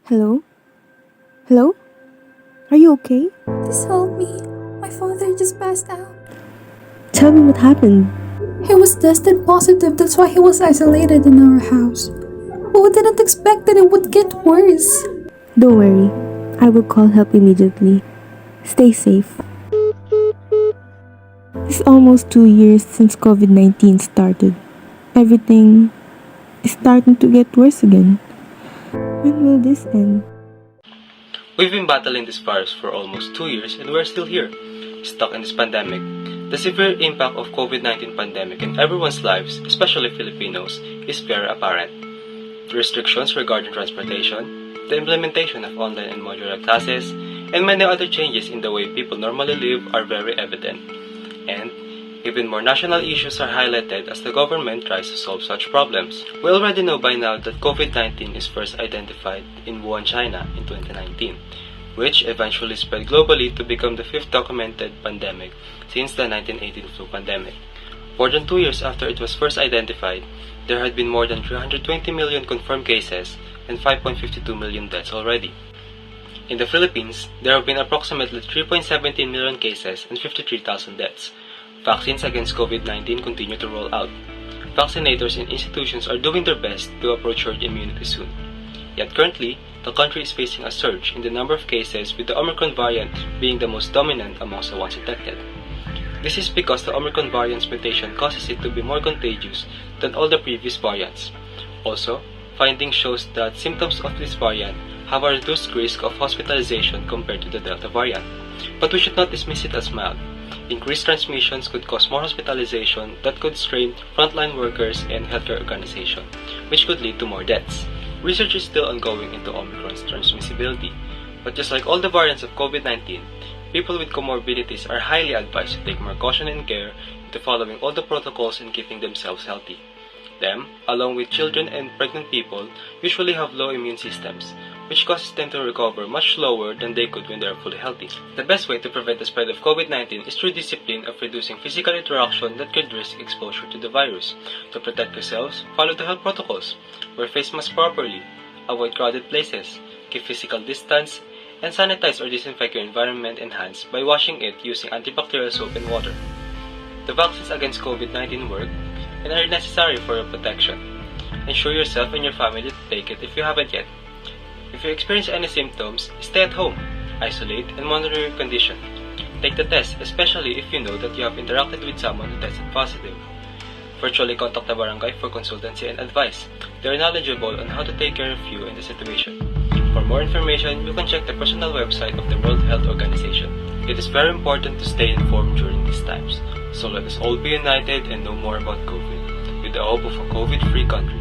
Hello? Hello? Are you okay? Please help me. My father just passed out. Tell me what happened. He was tested positive, that's why he was isolated in our house. But we didn't expect that it would get worse. Don't worry. I will call help immediately. Stay safe. It's almost 2 years since COVID-19 started. Everything is starting to get worse again. When will this end? We've been battling this virus for almost 2 years and we're still here, stuck in this pandemic. The severe impact of COVID-19 pandemic in everyone's lives, especially Filipinos, is very apparent. The restrictions regarding transportation, the implementation of online and modular classes, and many other changes in the way people normally live are very evident. And even more national issues are highlighted as the government tries to solve such problems. We already know by now that COVID-19 is first identified in Wuhan, China in 2019, which eventually spread globally to become the fifth documented pandemic since the 1918 flu pandemic. More than 2 years after it was first identified, there had been more than 320 million confirmed cases and 5.52 million deaths already. In the Philippines, there have been approximately 3.17 million cases and 53,000 deaths. Vaccines against COVID-19 continue to roll out. Vaccinators and institutions are doing their best to approach herd immunity soon. Yet currently, the country is facing a surge in the number of cases, with the Omicron variant being the most dominant amongst the ones detected. This is because the Omicron variant's mutation causes it to be more contagious than all the previous variants. Also, findings shows that symptoms of this variant have a reduced risk of hospitalization compared to the Delta variant. But we should not dismiss it as mild. Increased transmissions could cause more hospitalization that could strain frontline workers and healthcare organizations, which could lead to more deaths. Research is still ongoing into Omicron's transmissibility, but just like all the variants of COVID-19, people with comorbidities are highly advised to take more caution and care into following all the protocols and keeping themselves healthy. Them, along with children and pregnant people, usually have low immune systems, which causes them to recover much slower than they could when they are fully healthy. The best way to prevent the spread of COVID-19 is through discipline of reducing physical interaction that could risk exposure to the virus. To protect yourselves, follow the health protocols. Wear face masks properly, avoid crowded places, keep physical distance, and sanitize or disinfect your environment and hands by washing it using antibacterial soap and water. The vaccines against COVID-19 work and are necessary for your protection. Ensure yourself and your family to take it if you haven't yet. If you experience any symptoms, stay at home, isolate, and monitor your condition. Take the test, especially if you know that you have interacted with someone who tested positive. Virtually contact the barangay for consultancy and advice. They are knowledgeable on how to take care of you in the situation. For more information, you can check the personal website of the World Health Organization. It is very important to stay informed during these times, so let us all be united and know more about COVID, with the hope of a COVID-free country.